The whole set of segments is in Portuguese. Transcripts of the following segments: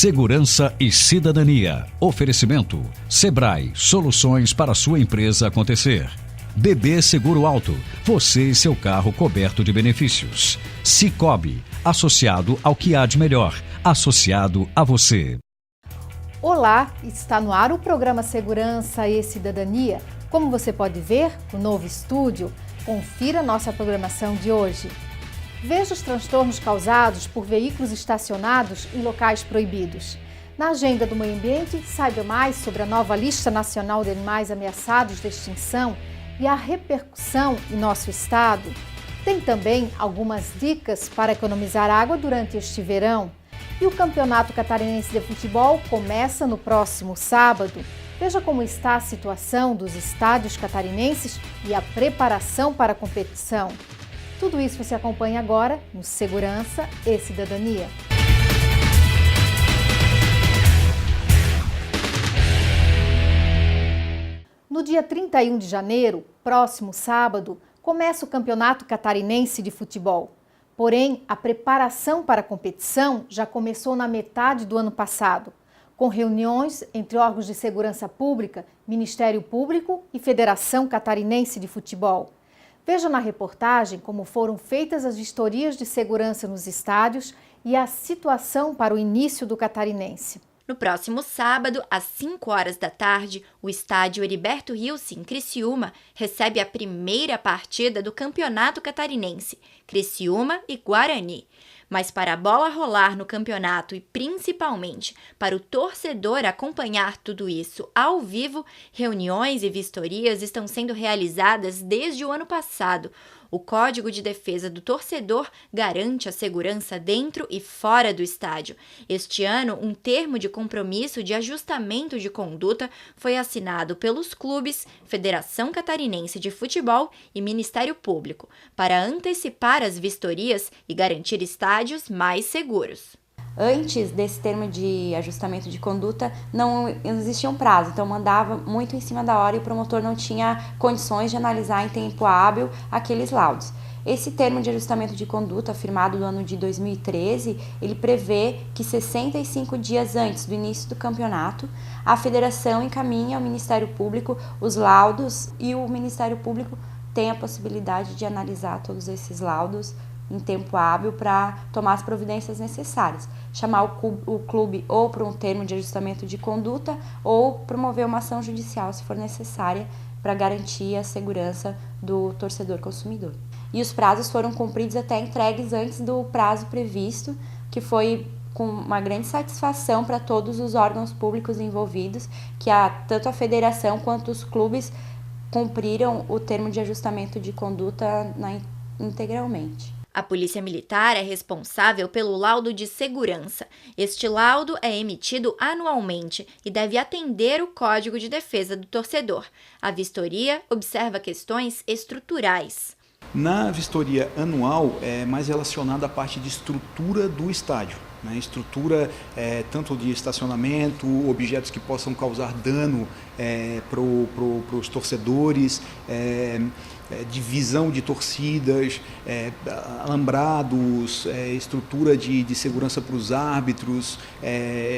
Segurança e cidadania. Oferecimento. Sebrae. Soluções para sua empresa acontecer. BB Seguro Alto. Você e seu carro coberto de benefícios. Sicoob. Associado ao que há de melhor. Associado a você. Olá, está no ar o programa Segurança e Cidadania. Como você pode ver no novo estúdio, confira nossa programação de hoje. Veja os transtornos causados por veículos estacionados em locais proibidos. Na agenda do meio ambiente, saiba mais sobre a nova lista nacional de animais ameaçados de extinção e a repercussão em nosso estado. Tem também algumas dicas para economizar água durante este verão. E o Campeonato Catarinense de Futebol começa no próximo sábado. Veja como está a situação dos estádios catarinenses e a preparação para a competição. Tudo isso você acompanha agora no Segurança e Cidadania. No dia 31 de janeiro, próximo sábado, começa o Campeonato Catarinense de Futebol. Porém, a preparação para a competição já começou na metade do ano passado, com reuniões entre órgãos de segurança pública, Ministério Público e Federação Catarinense de Futebol. Veja na reportagem como foram feitas as vistorias de segurança nos estádios e a situação para o início do Catarinense. No próximo sábado, às 5 horas da tarde, o estádio Heriberto Rilse, em Criciúma, recebe a primeira partida do Campeonato Catarinense, Criciúma e Guarani. Mas para a bola rolar no campeonato e principalmente para o torcedor acompanhar tudo isso ao vivo, reuniões e vistorias estão sendo realizadas desde o ano passado. O Código de Defesa do Torcedor garante a segurança dentro e fora do estádio. Este ano, um termo de compromisso de ajustamento de conduta foi assinado pelos clubes, Federação Catarinense de Futebol e Ministério Público, para antecipar as vistorias e garantir estádios mais seguros. Antes desse termo de ajustamento de conduta, não existia um prazo, então mandava muito em cima da hora e o promotor não tinha condições de analisar em tempo hábil aqueles laudos. Esse termo de ajustamento de conduta, firmado no ano de 2013, ele prevê que 65 dias antes do início do campeonato, a federação encaminha ao Ministério Público os laudos e o Ministério Público tem a possibilidade de analisar todos esses laudos em tempo hábil para tomar as providências necessárias, chamar o clube ou para um termo de ajustamento de conduta ou promover uma ação judicial, se for necessária, para garantir a segurança do torcedor consumidor. E os prazos foram cumpridos até entregues antes do prazo previsto, que foi com uma grande satisfação para todos os órgãos públicos envolvidos, que tanto a federação quanto os clubes cumpriram o termo de ajustamento de conduta integralmente. A Polícia Militar é responsável pelo laudo de segurança. Este laudo é emitido anualmente e deve atender o Código de Defesa do Torcedor. A vistoria observa questões estruturais. Na vistoria anual é mais relacionada à parte de estrutura do estádio. Estrutura tanto de estacionamento, objetos que possam causar dano para os torcedores, divisão de torcidas, alambrados, estrutura de segurança para os árbitros,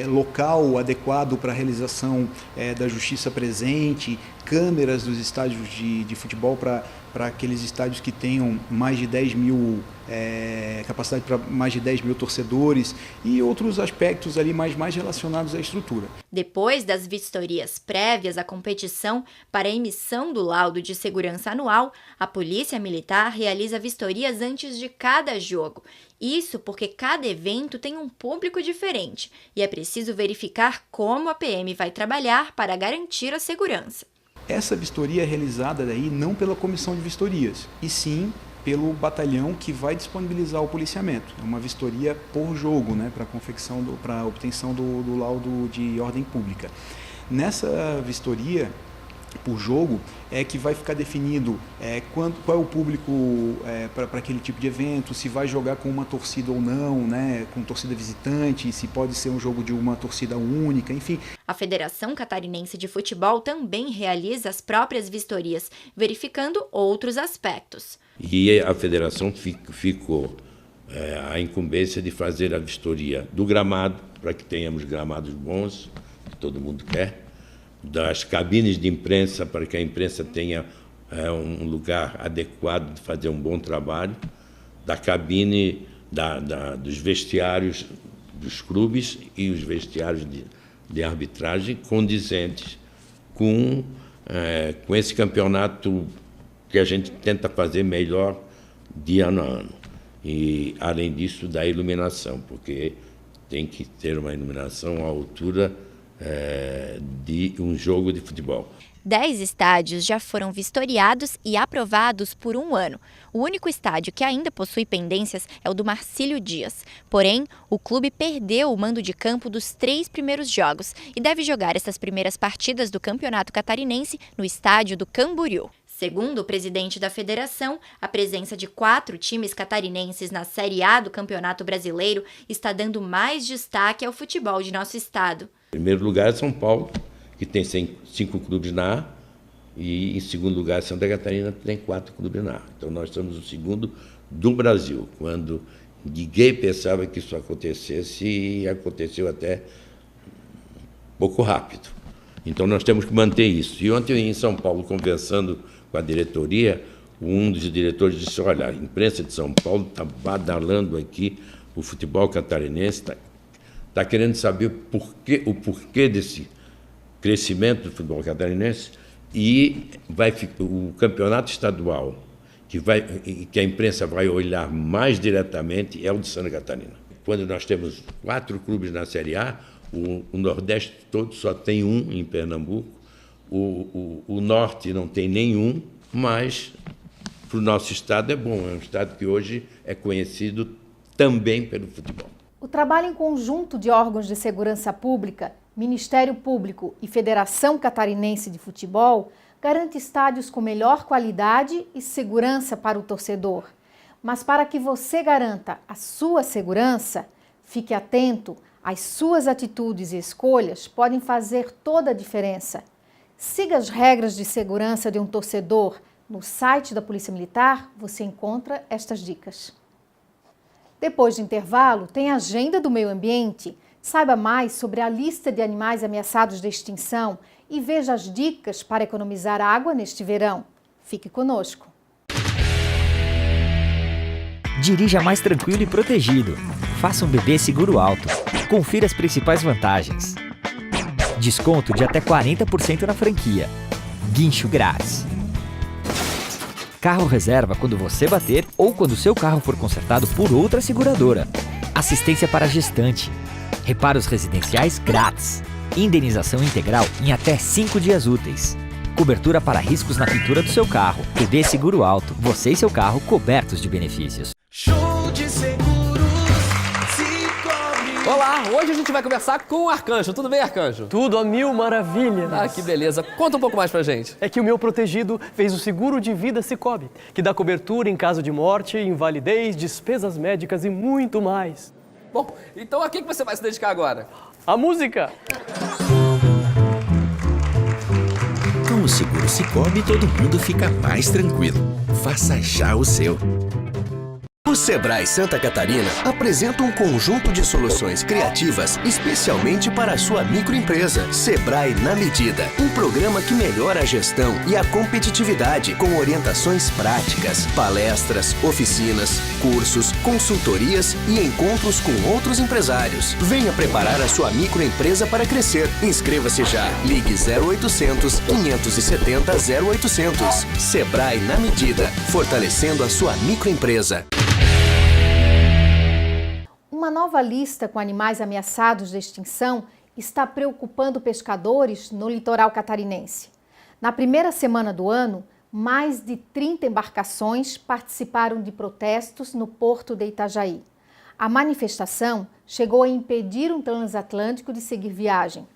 local adequado para a realização da justiça presente, câmeras dos estádios de futebol para aqueles estádios que tenham mais de 10 mil, capacidade para mais de 10 mil torcedores e outros aspectos ali mais relacionados à estrutura. Depois das vistorias prévias à competição para a emissão do laudo de segurança anual, a Polícia Militar realiza vistorias antes de cada jogo. Isso porque cada evento tem um público diferente e é preciso verificar como a PM vai trabalhar para garantir a segurança. Essa vistoria é realizada daí não pela comissão de vistorias, e sim pelo batalhão que vai disponibilizar o policiamento. É uma vistoria por jogo, para a obtenção do laudo de ordem pública. Nessa vistoria por jogo é que vai ficar definido qual é o público para aquele tipo de evento, se vai jogar com uma torcida ou não, com torcida visitante, se pode ser um jogo de uma torcida única, enfim. A Federação Catarinense de Futebol também realiza as próprias vistorias, verificando outros aspectos. E a federação ficou a incumbência de fazer a vistoria do gramado, para que tenhamos gramados bons, que todo mundo quer, das cabines de imprensa, para que a imprensa tenha um lugar adequado de fazer um bom trabalho, da cabine dos vestiários dos clubes e os vestiários de arbitragem condizentes com esse campeonato que a gente tenta fazer melhor de ano a ano. E, além disso, da iluminação, porque tem que ter uma iluminação à altura de um jogo de futebol. 10 estádios já foram vistoriados e aprovados por 1 ano. O único estádio que ainda possui pendências é o do Marcílio Dias. Porém, o clube perdeu o mando de campo dos 3 primeiros jogos e deve jogar essas primeiras partidas do Campeonato Catarinense no estádio do Camboriú. Segundo o presidente da federação, a presença de 4 times catarinenses na Série A do Campeonato Brasileiro está dando mais destaque ao futebol de nosso estado. Em primeiro lugar é São Paulo, que tem 5 clubes na A, e em segundo lugar Santa Catarina, que tem 4 clubes na A. Então nós somos o segundo do Brasil, quando ninguém pensava que isso acontecesse, e aconteceu até pouco rápido. Então nós temos que manter isso. E ontem em São Paulo, conversando com a diretoria, um dos diretores disse: olha, a imprensa de São Paulo está badalando aqui o futebol catarinense, está querendo saber o porquê desse crescimento do futebol catarinense, e o campeonato estadual que a imprensa vai olhar mais diretamente é o de Santa Catarina. Quando nós temos 4 clubes na Série A, o Nordeste todo só tem 1 em Pernambuco, o Norte não tem nenhum, mas para o nosso estado é bom, é um estado que hoje é conhecido também pelo futebol. O trabalho em conjunto de órgãos de segurança pública, Ministério Público e Federação Catarinense de Futebol garante estádios com melhor qualidade e segurança para o torcedor. Mas para que você garanta a sua segurança, fique atento, as suas atitudes e escolhas podem fazer toda a diferença. Siga as regras de segurança de um torcedor. No site da Polícia Militar você encontra estas dicas. Depois do intervalo, tem a Agenda do Meio Ambiente. Saiba mais sobre a lista de animais ameaçados de extinção e veja as dicas para economizar água neste verão. Fique conosco. Dirija mais tranquilo e protegido. Faça um bebê seguro alto. Confira as principais vantagens. Desconto de até 40% na franquia. Guincho grátis. Carro reserva quando você bater ou quando seu carro for consertado por outra seguradora. Assistência para gestante. Reparos residenciais grátis. Indenização integral em até 5 dias úteis. Cobertura para riscos na pintura do seu carro. PB Seguro Alto. Você e seu carro cobertos de benefícios. Show de seguros. Olá, hoje a gente vai conversar com o Arcanjo. Tudo bem, Arcanjo? Tudo a mil maravilhas. Ah, que beleza. Conta um pouco mais pra gente. É que o meu protegido fez o seguro de vida Sicoob, que dá cobertura em caso de morte, invalidez, despesas médicas e muito mais. Bom, então a que você vai se dedicar agora? A música! Com o seguro Sicoob, todo mundo fica mais tranquilo. Faça já o seu. O Sebrae Santa Catarina apresenta um conjunto de soluções criativas especialmente para a sua microempresa. Sebrae na Medida, um programa que melhora a gestão e a competitividade com orientações práticas, palestras, oficinas, cursos, consultorias e encontros com outros empresários. Venha preparar a sua microempresa para crescer. Inscreva-se já. Ligue 0800 570 0800. Sebrae na Medida, fortalecendo a sua microempresa. Uma nova lista com animais ameaçados de extinção está preocupando pescadores no litoral catarinense. Na primeira semana do ano, mais de 30 embarcações participaram de protestos no porto de Itajaí. A manifestação chegou a impedir um transatlântico de seguir viagem.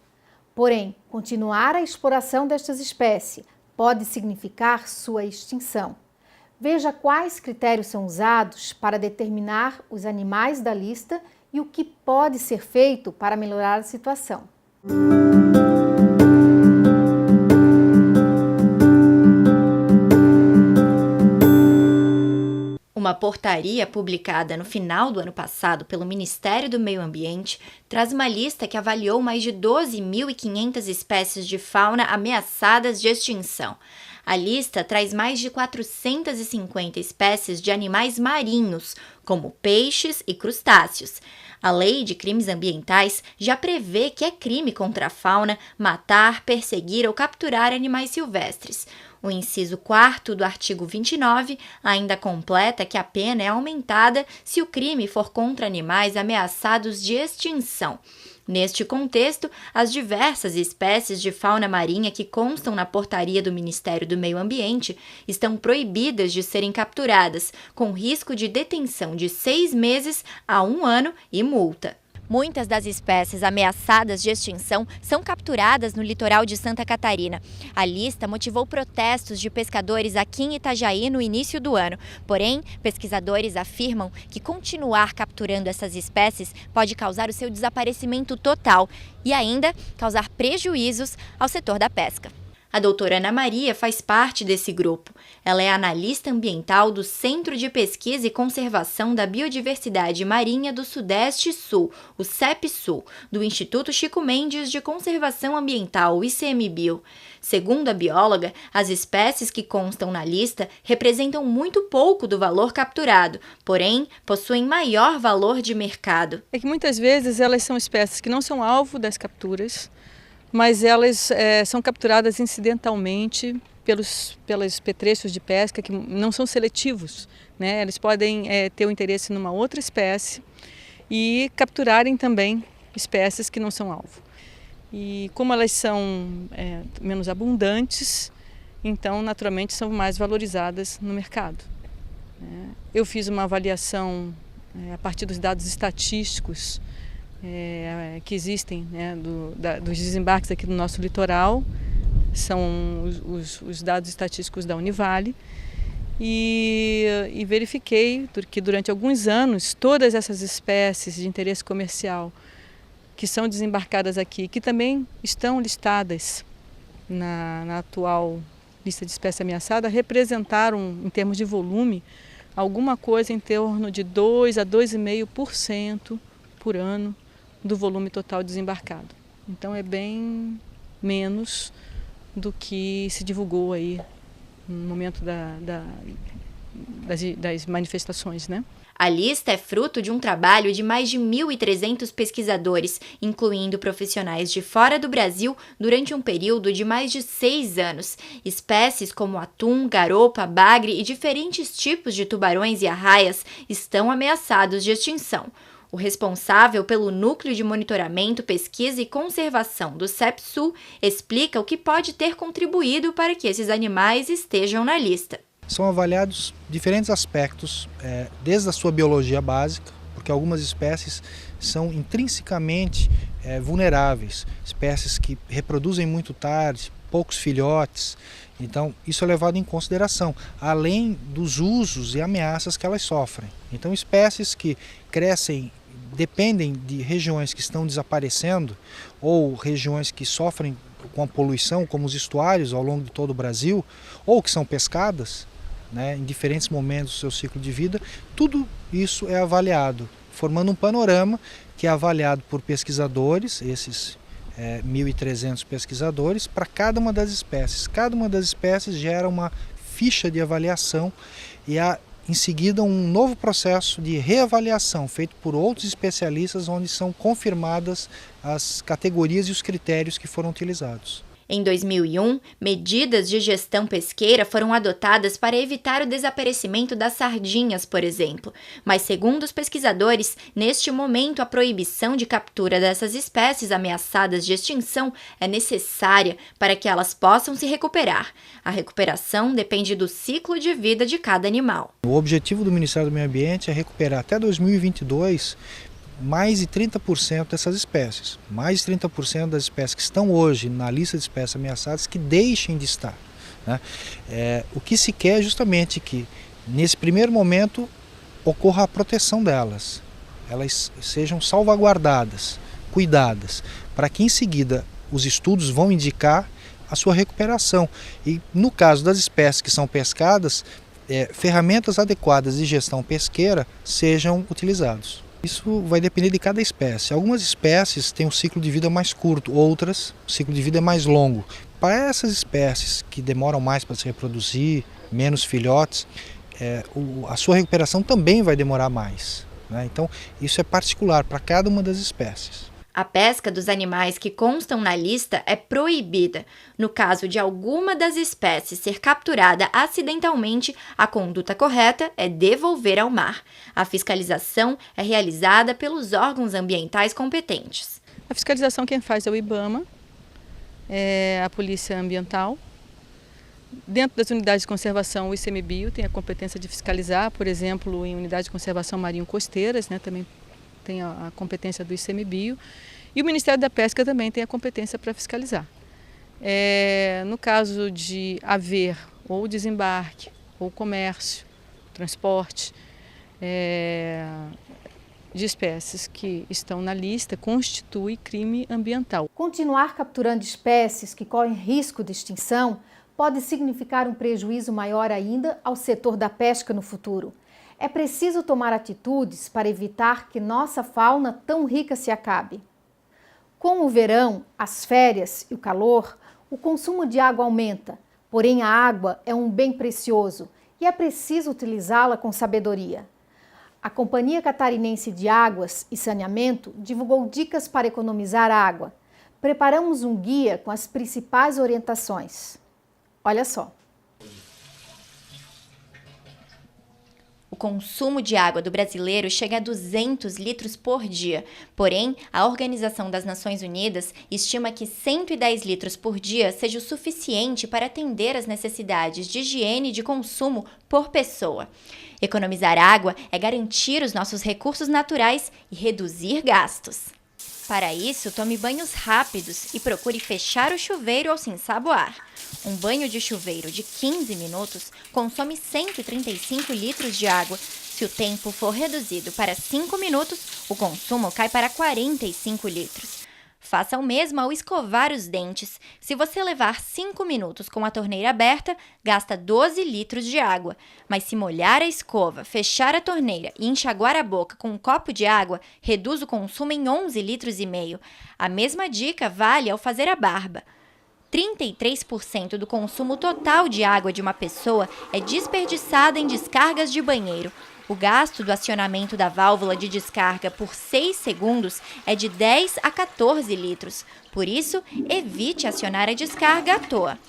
Porém, continuar a exploração destas espécies pode significar sua extinção. Veja quais critérios são usados para determinar os animais da lista e o que pode ser feito para melhorar a situação. O Uma portaria publicada no final do ano passado pelo Ministério do Meio Ambiente traz uma lista que avaliou mais de 12.500 espécies de fauna ameaçadas de extinção. A lista traz mais de 450 espécies de animais marinhos, como peixes e crustáceos. A Lei de Crimes Ambientais já prevê que é crime contra a fauna matar, perseguir ou capturar animais silvestres. O inciso 4º do artigo 29 ainda completa que a pena é aumentada se o crime for contra animais ameaçados de extinção. Neste contexto, as diversas espécies de fauna marinha que constam na portaria do Ministério do Meio Ambiente estão proibidas de serem capturadas, com risco de detenção de 6 meses a 1 ano e multa. Muitas das espécies ameaçadas de extinção são capturadas no litoral de Santa Catarina. A lista motivou protestos de pescadores aqui em Itajaí no início do ano. Porém, pesquisadores afirmam que continuar capturando essas espécies pode causar o seu desaparecimento total e ainda causar prejuízos ao setor da pesca. A doutora Ana Maria faz parte desse grupo. Ela é analista ambiental do Centro de Pesquisa e Conservação da Biodiversidade Marinha do Sudeste e Sul, o CEP-Sul, do Instituto Chico Mendes de Conservação Ambiental, o ICMBio. Segundo a bióloga, as espécies que constam na lista representam muito pouco do valor capturado, porém possuem maior valor de mercado. É que muitas vezes elas são espécies que não são alvo das capturas, mas elas são capturadas incidentalmente pelos petrechos de pesca que não são seletivos, né? Eles podem ter o interesse numa outra espécie e capturarem também espécies que não são alvo. E como elas são menos abundantes, então naturalmente são mais valorizadas no mercado. Eu fiz uma avaliação a partir dos dados estatísticos que existem, né, dos desembarques aqui do nosso litoral, são os dados estatísticos da Univale, e verifiquei que durante alguns anos todas essas espécies de interesse comercial que são desembarcadas aqui, que também estão listadas na atual lista de espécie ameaçada, representaram, em termos de volume, alguma coisa em torno de 2 a 2,5% por ano do volume total desembarcado. Então é bem menos do que se divulgou aí no momento das manifestações, né? A lista é fruto de um trabalho de mais de 1.300 pesquisadores, incluindo profissionais de fora do Brasil, durante um período de mais de 6 anos. Espécies como atum, garopa, bagre e diferentes tipos de tubarões e arraias estão ameaçados de extinção. O responsável pelo Núcleo de Monitoramento, Pesquisa e Conservação do CEP-Sul explica o que pode ter contribuído para que esses animais estejam na lista. São avaliados diferentes aspectos, desde a sua biologia básica, porque algumas espécies são intrinsecamente vulneráveis, espécies que reproduzem muito tarde, poucos filhotes, então isso é levado em consideração, além dos usos e ameaças que elas sofrem. Então espécies que crescem, dependem de regiões que estão desaparecendo ou regiões que sofrem com a poluição, como os estuários ao longo de todo o Brasil, ou que são pescadas, né, em diferentes momentos do seu ciclo de vida, tudo isso é avaliado, formando um panorama que é avaliado por pesquisadores, esses 1.300 pesquisadores, para cada uma das espécies. Cada uma das espécies gera uma ficha de avaliação e há em seguida um novo processo de reavaliação feito por outros especialistas, onde são confirmadas as categorias e os critérios que foram utilizados. Em 2001, medidas de gestão pesqueira foram adotadas para evitar o desaparecimento das sardinhas, por exemplo. Mas, segundo os pesquisadores, neste momento a proibição de captura dessas espécies ameaçadas de extinção é necessária para que elas possam se recuperar. A recuperação depende do ciclo de vida de cada animal. O objetivo do Ministério do Meio Ambiente é recuperar até 2022 mais de 30% dessas espécies, mais de 30% das espécies que estão hoje na lista de espécies ameaçadas que deixem de estar, né? O que se quer é justamente que, nesse primeiro momento, ocorra a proteção delas, elas sejam salvaguardadas, cuidadas, para que em seguida os estudos vão indicar a sua recuperação. E no caso das espécies que são pescadas, ferramentas adequadas de gestão pesqueira sejam utilizados. Isso vai depender de cada espécie. Algumas espécies têm um ciclo de vida mais curto, outras o ciclo de vida é mais longo. Para essas espécies que demoram mais para se reproduzir, menos filhotes, a sua recuperação também vai demorar mais, né? Então, isso é particular para cada uma das espécies. A pesca dos animais que constam na lista é proibida. No caso de alguma das espécies ser capturada acidentalmente, a conduta correta é devolver ao mar. A fiscalização é realizada pelos órgãos ambientais competentes. A fiscalização quem faz é o IBAMA, a Polícia Ambiental. Dentro das unidades de conservação, o ICMBio tem a competência de fiscalizar, por exemplo, em unidades de conservação marinho-costeiras, né, também tem a competência do ICMBio, e o Ministério da Pesca também tem a competência para fiscalizar. No caso de haver ou desembarque, ou comércio, transporte de espécies que estão na lista, constitui crime ambiental. Continuar capturando espécies que correm risco de extinção pode significar um prejuízo maior ainda ao setor da pesca no futuro. É preciso tomar atitudes para evitar que nossa fauna tão rica se acabe. Com o verão, as férias e o calor, o consumo de água aumenta, porém a água é um bem precioso e é preciso utilizá-la com sabedoria. A Companhia Catarinense de Águas e Saneamento divulgou dicas para economizar água. Preparamos um guia com as principais orientações. Olha só. O consumo de água do brasileiro chega a 200 litros por dia. Porém, a Organização das Nações Unidas estima que 110 litros por dia seja o suficiente para atender às necessidades de higiene e de consumo por pessoa. Economizar água é garantir os nossos recursos naturais e reduzir gastos. Para isso, tome banhos rápidos e procure fechar o chuveiro ao se ensaboar. Um banho de chuveiro de 15 minutos consome 135 litros de água. Se o tempo for reduzido para 5 minutos, o consumo cai para 45 litros. Faça o mesmo ao escovar os dentes. Se você levar 5 minutos com a torneira aberta, gasta 12 litros de água. Mas se molhar a escova, fechar a torneira e enxaguar a boca com um copo de água, reduz o consumo em 11 litros e meio. A mesma dica vale ao fazer a barba. 33% do consumo total de água de uma pessoa é desperdiçado em descargas de banheiro. O gasto do acionamento da válvula de descarga por 6 segundos é de 10 a 14 litros. Por isso, evite acionar a descarga à toa.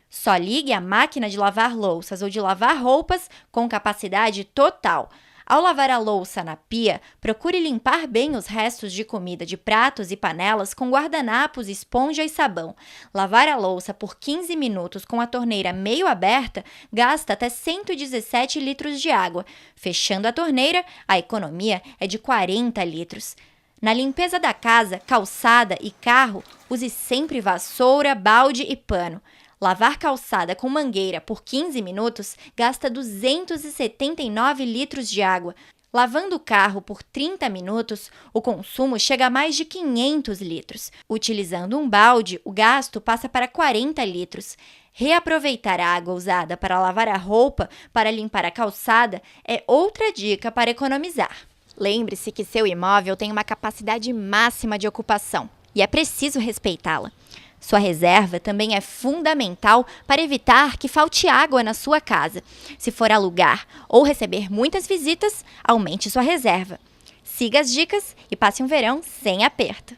Só ligue a máquina de lavar louças ou de lavar roupas com capacidade total. Ao lavar a louça na pia, procure limpar bem os restos de comida de pratos e panelas com guardanapos, esponja e sabão. Lavar a louça por 15 minutos com a torneira meio aberta gasta até 117 litros de água. Fechando a torneira, a economia é de 40 litros. Na limpeza da casa, calçada e carro, use sempre vassoura, balde e pano. Lavar calçada com mangueira por 15 minutos gasta 279 litros de água. Lavando o carro por 30 minutos, o consumo chega a mais de 500 litros. Utilizando um balde, o gasto passa para 40 litros. Reaproveitar a água usada para lavar a roupa para limpar a calçada é outra dica para economizar. Lembre-se que seu imóvel tem uma capacidade máxima de ocupação e é preciso respeitá-la. Sua reserva também é fundamental para evitar que falte água na sua casa. Se for alugar ou receber muitas visitas, aumente sua reserva. Siga as dicas e passe um verão sem aperto.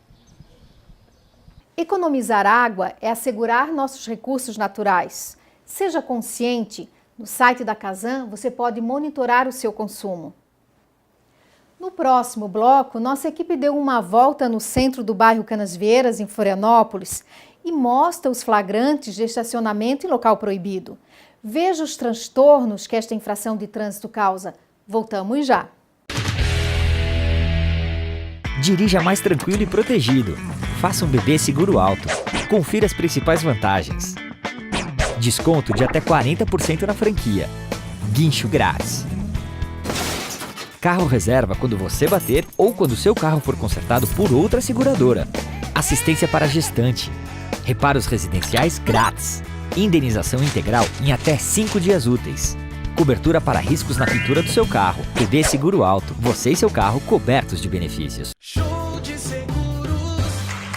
Economizar água é assegurar nossos recursos naturais. Seja consciente, no site da Casan você pode monitorar o seu consumo. No próximo bloco, nossa equipe deu uma volta no centro do bairro Canasvieiras, em Florianópolis, e mostra os flagrantes de estacionamento em local proibido. Veja os transtornos que esta infração de trânsito causa. Voltamos já. Dirija mais tranquilo e protegido. Faça um bebê seguro alto. Confira as principais vantagens. Desconto de até 40% na franquia. Guincho grátis. Carro reserva quando você bater ou quando seu carro for consertado por outra seguradora. Assistência para gestante. Reparos residenciais grátis. Indenização integral em até 5 dias úteis. Cobertura para riscos na pintura do seu carro. BB Seguro Alto. Você e seu carro cobertos de benefícios. Show de seguros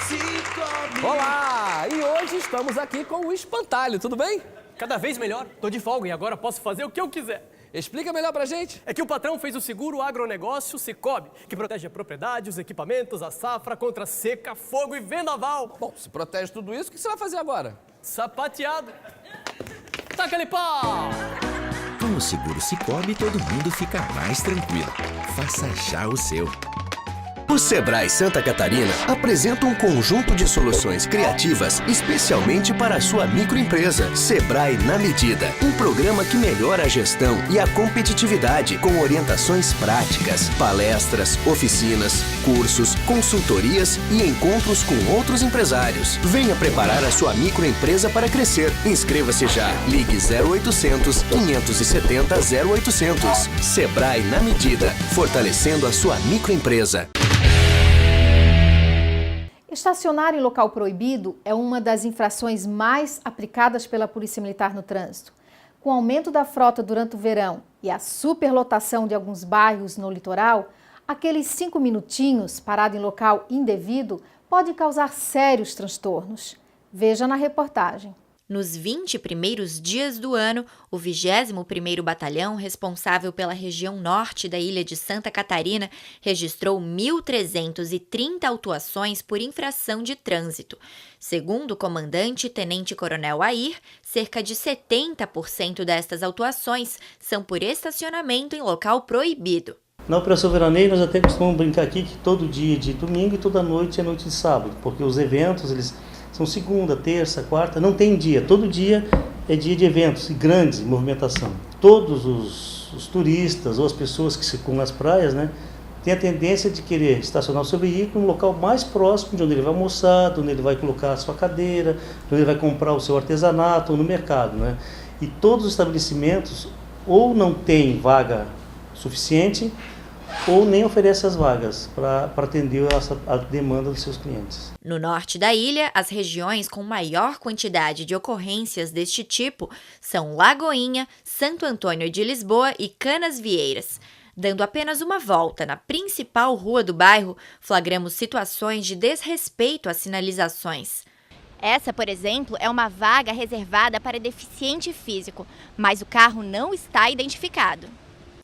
Cicobi. Olá! E hoje estamos aqui com o Espantalho, tudo bem? Cada vez melhor. Tô de folga e agora posso fazer o que eu quiser. Explica melhor pra gente. É que o patrão fez o seguro agronegócio Cicobi, que protege a propriedade, os equipamentos, a safra contra seca, fogo e vendaval. Bom, se protege tudo isso, o que você vai fazer agora? Sapateado. Taca-lhe pau! Com o seguro Cicobi, todo mundo fica mais tranquilo. Faça já o seu. O Sebrae Santa Catarina apresenta um conjunto de soluções criativas especialmente para a sua microempresa. Sebrae na Medida, um programa que melhora a gestão e a competitividade com orientações práticas, palestras, oficinas, cursos, consultorias e encontros com outros empresários. Venha preparar a sua microempresa para crescer. Inscreva-se já. Ligue 0800 570 0800. Sebrae na Medida, fortalecendo a sua microempresa. Estacionar em local proibido é uma das infrações mais aplicadas pela Polícia Militar no trânsito. Com o aumento da frota durante o verão e a superlotação de alguns bairros no litoral, aqueles 5 minutinhos parado em local indevido pode causar sérios transtornos. Veja na reportagem. Nos 20 primeiros dias do ano, o 21º Batalhão, responsável pela região norte da ilha de Santa Catarina, registrou 1.330 autuações por infração de trânsito. Segundo o comandante Tenente-Coronel Air, cerca de 70% destas autuações são por estacionamento em local proibido. Na Operação Veraneio, nós até costumamos brincar aqui que todo dia é de domingo e toda noite é noite de sábado, porque os eventos, eles são segunda, terça, quarta, não tem dia. Todo dia é dia de eventos e grande movimentação. Todos os turistas ou as pessoas que circulam nas praias, né, têm a tendência de querer estacionar o seu veículo no local mais próximo de onde ele vai almoçar, de onde ele vai colocar a sua cadeira, de onde ele vai comprar o seu artesanato ou no mercado, né? E todos os estabelecimentos ou não têm vaga suficiente ou nem oferece as vagas para atender a demanda dos seus clientes. No norte da ilha, as regiões com maior quantidade de ocorrências deste tipo são Lagoinha, Santo Antônio de Lisboa e Canasvieiras. Dando apenas uma volta na principal rua do bairro, flagramos situações de desrespeito às sinalizações. Essa, por exemplo, é uma vaga reservada para deficiente físico, mas o carro não está identificado.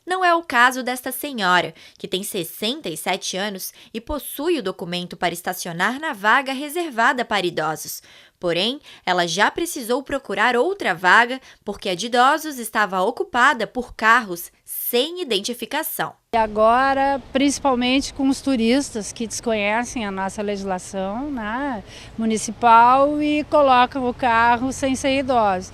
Não é o caso desta senhora, que tem 67 anos e possui o documento para estacionar na vaga reservada para idosos. Porém, ela já precisou procurar outra vaga porque a de idosos estava ocupada por carros sem identificação. E agora, principalmente com os turistas que desconhecem a nossa legislação, né, municipal e colocam o carro sem ser idosos.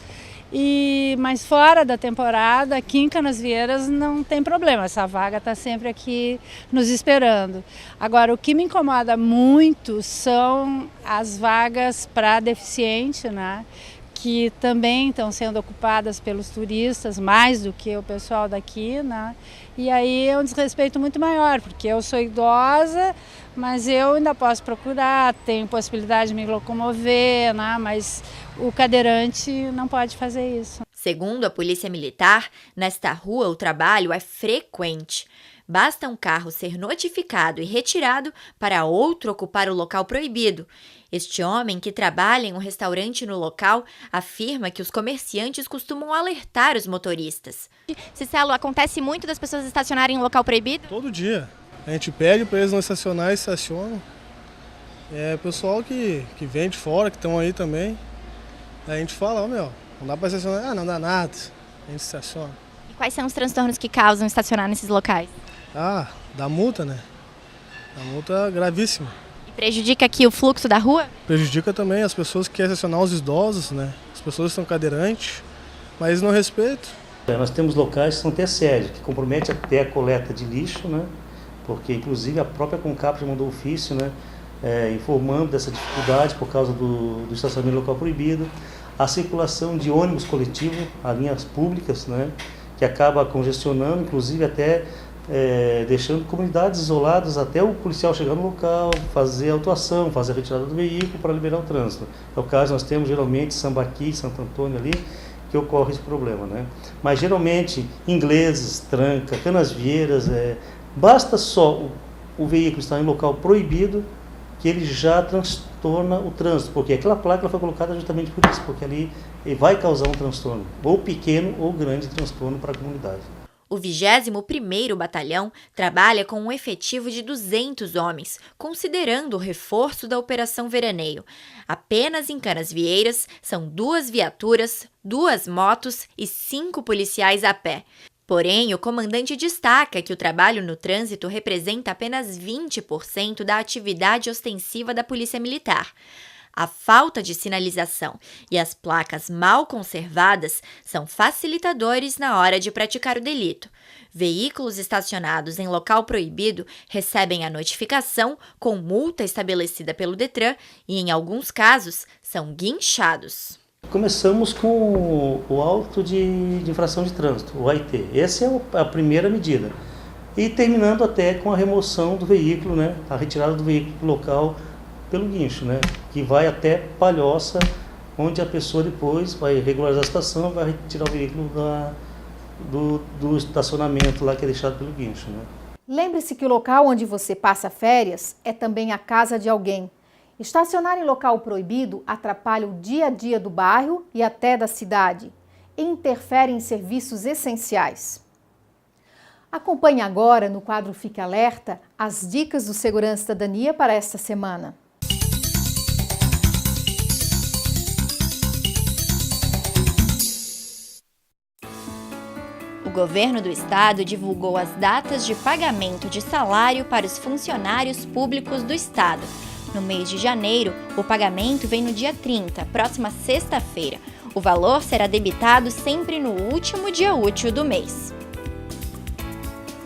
Mas fora da temporada, aqui em Canasvieiras não tem problema, essa vaga está sempre aqui nos esperando. Agora, o que me incomoda muito são as vagas para deficiente, né? Que também estão sendo ocupadas pelos turistas, mais do que o pessoal daqui, né? E aí é um desrespeito muito maior, porque eu sou idosa, mas eu ainda posso procurar, tenho possibilidade de me locomover, né? Mas o cadeirante não pode fazer isso. Segundo a Polícia Militar, nesta rua o trabalho é frequente. Basta um carro ser notificado e retirado para outro ocupar o local proibido. Este homem, que trabalha em um restaurante no local, afirma que os comerciantes costumam alertar os motoristas. Cicelo, acontece muito das pessoas estacionarem em local proibido? Todo dia. A gente pede para eles não estacionar e estacionam. É o pessoal que vem de fora, que estão aí também. Aí a gente fala, não dá para estacionar. Ah, não dá nada. A gente estaciona. E quais são os transtornos que causam estacionar nesses locais? Dá multa, né? A multa é gravíssima. E prejudica aqui o fluxo da rua? Prejudica também as pessoas que querem estacionar, os idosos, né? As pessoas que estão cadeirantes, mas eles não respeitam. Nós temos locais que são até sérios, que comprometem até a coleta de lixo, né? Porque inclusive a própria Concap já mandou ofício, né? Informando dessa dificuldade por causa do estacionamento local proibido. A circulação de ônibus coletivo, as linhas públicas, né? Que acaba congestionando, inclusive até deixando comunidades isoladas até o policial chegar no local, fazer a autuação, fazer a retirada do veículo para liberar o trânsito. É o caso, nós temos geralmente Sambaqui, Santo Antônio ali, que ocorre esse problema, né? Mas geralmente ingleses, tranca, canasvieiras, basta só o veículo estar em local proibido que ele já transtorna o trânsito, porque aquela placa foi colocada justamente por isso, porque ali ele vai causar um transtorno, ou pequeno ou grande transtorno para a comunidade. O 21º Batalhão trabalha com um efetivo de 200 homens, considerando o reforço da Operação Veraneio. Apenas em Canasvieiras são 2 viaturas, 2 motos e 5 policiais a pé. Porém, o comandante destaca que o trabalho no trânsito representa apenas 20% da atividade ostensiva da Polícia Militar. A falta de sinalização e as placas mal conservadas são facilitadores na hora de praticar o delito. Veículos estacionados em local proibido recebem a notificação com multa estabelecida pelo Detran e, em alguns casos, são guinchados. Começamos com o auto de infração de trânsito, o AIT. Essa é a primeira medida. E terminando até com a remoção do veículo, né, a retirada do veículo do local pelo guincho, né, que vai até Palhoça, onde a pessoa depois vai regularizar a situação, vai retirar o veículo do estacionamento lá que é deixado pelo guincho, né. Lembre-se que o local onde você passa férias é também a casa de alguém. Estacionar em local proibido atrapalha o dia a dia do bairro e até da cidade e interfere em serviços essenciais. Acompanhe agora, no quadro Fique Alerta, as dicas do Segurança e Cidadania para esta semana. O governo do estado divulgou as datas de pagamento de salário para os funcionários públicos do estado. No mês de janeiro, o pagamento vem no dia 30, próxima sexta-feira. O valor será debitado sempre no último dia útil do mês.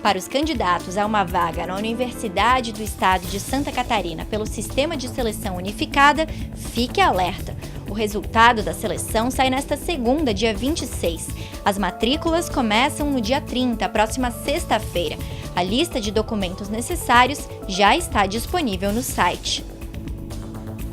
Para os candidatos a uma vaga na Universidade do Estado de Santa Catarina pelo Sistema de Seleção Unificada, fique alerta. O resultado da seleção sai nesta segunda, dia 26. As matrículas começam no dia 30, próxima sexta-feira. A lista de documentos necessários já está disponível no site.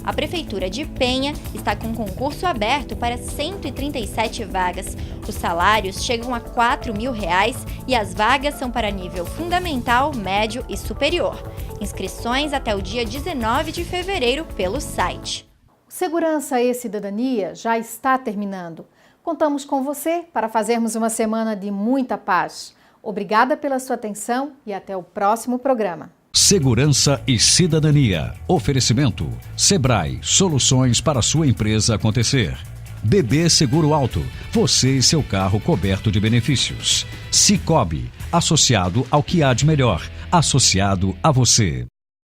A Prefeitura de Penha está com concurso aberto para 137 vagas. Os salários chegam a R$ 4.000 e as vagas são para nível fundamental, médio e superior. Inscrições até o dia 19 de fevereiro pelo site. Segurança e Cidadania já está terminando. Contamos com você para fazermos uma semana de muita paz. Obrigada pela sua atenção e até o próximo programa. Segurança e Cidadania. Oferecimento: Sebrae, soluções para sua empresa acontecer. BB Seguro Alto, você e seu carro coberto de benefícios. Sicoob, associado ao que há de melhor, associado a você.